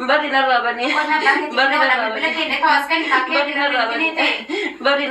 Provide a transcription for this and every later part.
Bari narrabani. Bari narrabani. Bari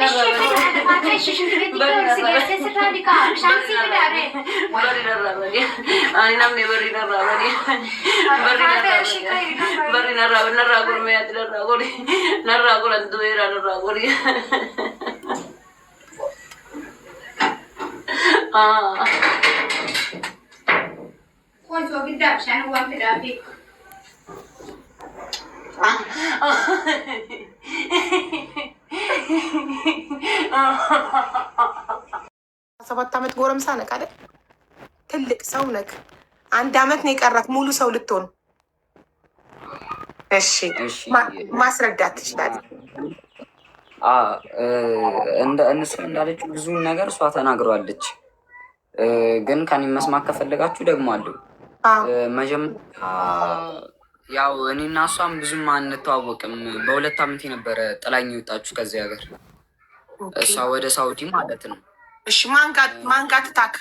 ሰባት ዓመት ጎረምሳ ነህ አይደል? ትልቅ ሰው ነህ። አንድ ዓመት ነው የቀራት ሙሉ ሰው ልትሆን። እሺ ማስረዳት ትችላለህ? እነሱ እንዳለችው ብዙ ነገር እሷ ተናግረዋለች። ግን ከኔ መስማት ከፈለጋችሁ ደግሞ አለው መጀመሪያ ያው እኔና እሷም ብዙም አንተዋወቅም። በ2 ዓመት የነበረ ጥላኝ የወጣችሁ ከዚህ ሀገር እሷ ወደ ሳውዲ ማለት ነው። እሺ ማንጋት ታክ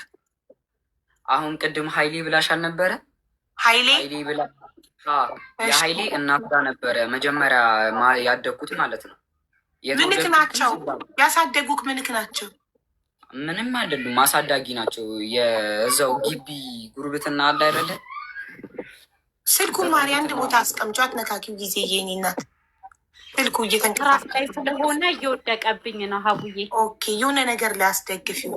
አሁን ቅድም ሀይሌ ብላሽ አልነበረ? ሀይሌ ብላ የሀይሌ እናት ጋር ነበረ መጀመሪያ ያደግኩት ማለት ነው። ምንክ ናቸው ያሳደጉክ? ምንክ ናቸው? ምንም አይደሉም፣ አሳዳጊ ናቸው። የዛው ግቢ ጉርብትና አለ አይደለ? ስልኩን ማሪ አንድ ቦታ አስቀምጫ አትነካኪው ጊዜ የኔ እናት ስልኩ እየተንቀሳቀሰ ላይ ስለሆነ እየወደቀብኝ ነው። ሀቡዬ ኦኬ፣ የሆነ ነገር ሊያስደግፊው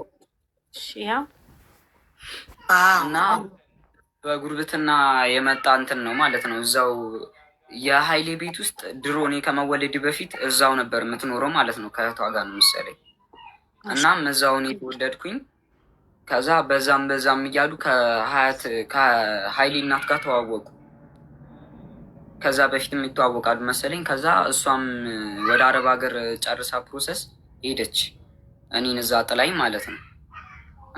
እና በጉርብትና የመጣ እንትን ነው ማለት ነው። እዛው የሀይሌ ቤት ውስጥ ድሮ እኔ ከመወለድ በፊት እዛው ነበር የምትኖረው ማለት ነው። ከእህቷ ጋር ነው መሰለኝ። እናም እዛው እኔ ተወለድኩኝ። ከዛ በዛም እያሉ ከሀይሌ እናት ጋር ተዋወቁ። ከዛ በፊትም ይተዋወቃሉ መሰለኝ። ከዛ እሷም ወደ አረብ ሀገር ጨርሳ ፕሮሰስ ሄደች፣ እኔን እዛ ጥላኝ ማለት ነው።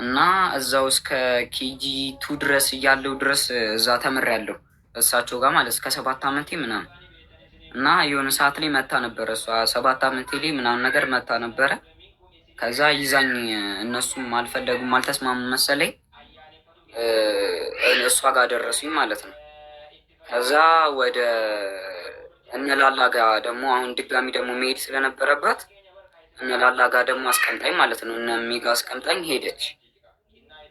እና እዛው እስከ ኬጂ 2 ድረስ እያለው ድረስ እዛ ተምሬያለሁ እሳቸው ጋር ማለት እስከ 7 ዓመቴ ምናምን። እና የሆነ ሰዓት ላይ መታ ነበረ እሷ 7 ዓመቴ ላይ ምናምን ነገር መታ ነበረ። ከዛ ይዛኝ እነሱም አልፈለጉም አልተስማሙ መሰለኝ፣ እሷ ጋር ደረሱኝ ማለት ነው። ከዛ ወደ እነላላ ጋር ደግሞ አሁን ድጋሚ ደግሞ መሄድ ስለነበረባት እነላላ ጋር ደግሞ አስቀምጣኝ ማለት ነው። እነሚ ጋር አስቀምጣኝ ሄደች።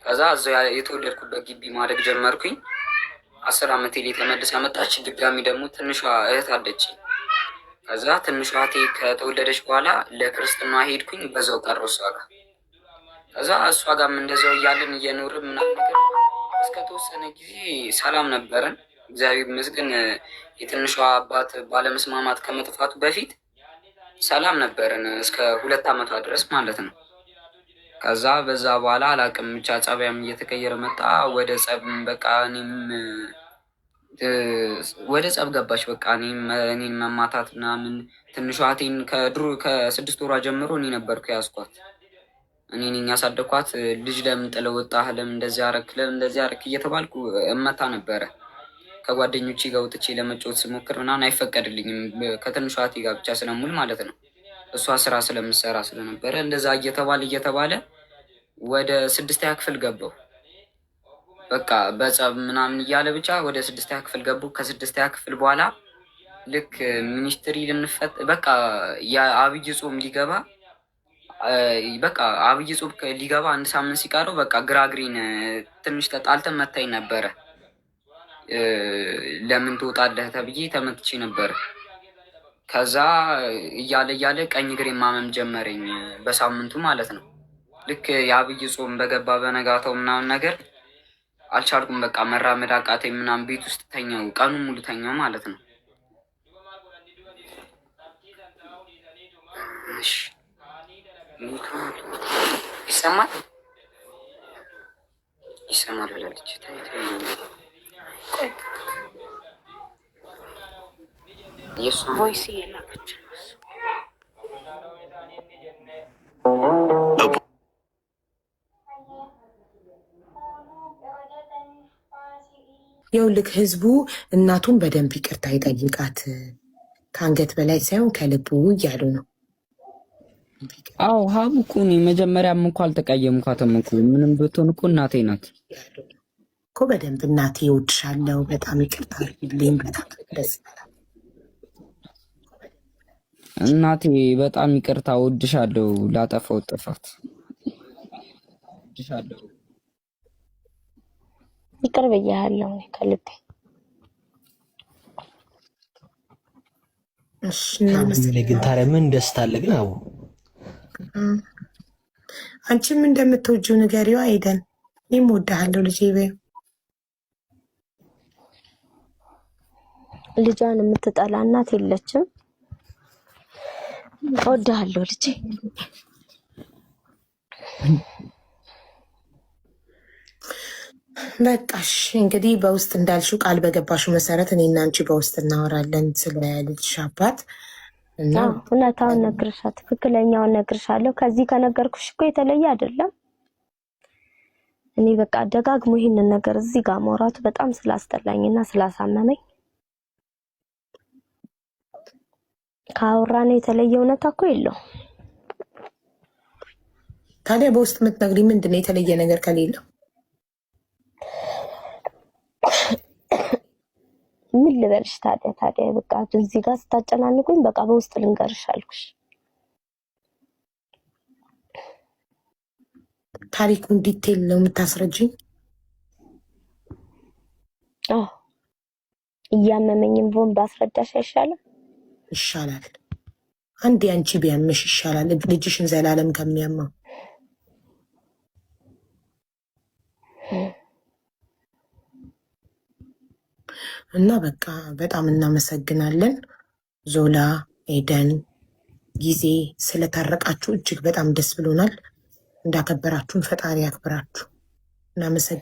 ከዛ እዛ የተወለድኩበት ግቢ ማደግ ጀመርኩኝ። 10 ዓመቴ ላይ ተመልሳ መጣች። ድጋሚ ደግሞ ትንሿ እህት አለች። ከዛ ትንሿ እህቴ ከተወለደች በኋላ ለክርስትና ሄድኩኝ። በዛው ቀረው እሷ ጋር። ከዛ እሷ ጋርም እንደዛው እያለን እየኖርን ምናምን ነገር እስከ ተወሰነ ጊዜ ሰላም ነበረን። እግዚአብሔር ይመስገን። የትንሿ አባት ባለመስማማት ከመጥፋቱ በፊት ሰላም ነበረን እስከ 2 ዓመቷ ድረስ ማለት ነው። ከዛ በዛ በኋላ አላቅም ብቻ ጸባያም እየተቀየረ መጣ። ወደ ጸብ በቃ እኔም ወደ ጸብ ገባች። በቃ እኔን መማታት ምናምን። ትንሿ እህቴን ከ6 ወሯ ጀምሮ እኔ ነበርኩ ያዝኳት። እኔ ነኝ ያሳደኳት። ልጅ ለምን ጥለው ወጣህ? ለምን እንደዚህ አረክ? ለምን እንደዚህ አረክ? እየተባልኩ እመታ ነበረ። ከጓደኞቼ ጋር ወጥቼ ለመጫወት ስሞክር ምናምን አይፈቀድልኝም። ከትንሿ እህቴ ጋር ብቻ ስለሙል ማለት ነው። እሷ ስራ ስለምሰራ ስለነበረ እንደዛ እየተባለ ወደ 6ኛ ክፍል ገባሁ። በቃ በጸብ ምናምን እያለ ብቻ ወደ 6ኛ ክፍል ገባሁ። ከ6ኛ ክፍል በኋላ ልክ ሚኒስትሪ ልንፈት በቃ የአብይ ጾም ሊገባ በቃ አብይ ጾም ሊገባ 1 ሳምንት ሲቀረው በቃ ግራግሪን ትንሽ ተጣልተን መታኝ ነበረ። ለምን ትወጣለህ ተብዬ ተመትቼ ነበር። ከዛ እያለ ቀኝ እግሬን ማመም ጀመረኝ በሳምንቱ ማለት ነው። ልክ የአብይ ጾም በገባ በነጋታው ምናምን ነገር አልቻልኩም። በቃ መራመድ አቃተኝ ምናምን። ቤት ውስጥ ተኛው፣ ቀኑን ሙሉ ተኛው ማለት ነው። ይሰማል ብላለች። ቮይስ እየላከች ይኸውልህ ህዝቡ እናቱን በደንብ ይቅርታ ይጠይቃት፣ ከአንገት በላይ ሳይሆን ከልቡ እያሉ ነው። አዎ ሀቡ እኮ እኔ መጀመሪያም እኮ አልተቀየምኳትም እኮ ምንም ብትሆን እኮ እናቴ ናት። እኮ በደንብ እናቴ እወድሻለሁ፣ በጣም ይቅርታ አድርጊልኝ፣ በጣም ደስ ይላል። እናቴ በጣም ይቅርታ፣ እወድሻለሁ ላጠፋው ጥፋት እወድሻለሁ። ይቅር ብያለሁ ከልቤ። እሺ ግን ታዲያ ምን ደስታ አለ ግን? አዎ አንቺም እንደምትወጂው ንገሪው አይደን። እኔም እወድሃለሁ ልጄ በይው። ልጇን የምትጠላ እናት የለችም። እወድሃለሁ ልጄ። በቃሽ እንግዲህ በውስጥ እንዳልሽው ቃል በገባሽው መሰረት እኔና አንቺ በውስጥ እናወራለን ስለ ልጅሽ አባት እና እውነታውን ነግርሻለሁ፣ ትክክለኛውን ነግርሻለሁ። ከዚህ ከነገርኩሽ እኮ የተለየ አይደለም። እኔ በቃ ደጋግሞ ይሄንን ነገር እዚህ ጋር ማውራቱ በጣም ስላስጠላኝና ስላሳመመኝ ካወራን የተለየ እውነታ እኮ የለው። ታዲያ በውስጥ የምትነግሪኝ ምንድን ነው የተለየ ነገር ከሌለው? ምን ልበልሽ ታዲያ በቃ እዚህ ጋር ስታጨናንቁኝ በቃ በውስጥ ልንገርሽ አልኩሽ። ታሪኩን ዲቴል ነው የምታስረጅኝ? አዎ እያመመኝም ቢሆን ባስረዳሽ አይሻልም? ይሻላል። አንዴ አንቺ ቢያምሽ ይሻላል ልጅሽን ዘላለም ከሚያማው። እና በቃ በጣም እናመሰግናለን ዞላ፣ ኤደን ጊዜ ስለታረቃችሁ እጅግ በጣም ደስ ብሎናል። እንዳከበራችሁን ፈጣሪ ያክብራችሁ። እናመሰግናለን።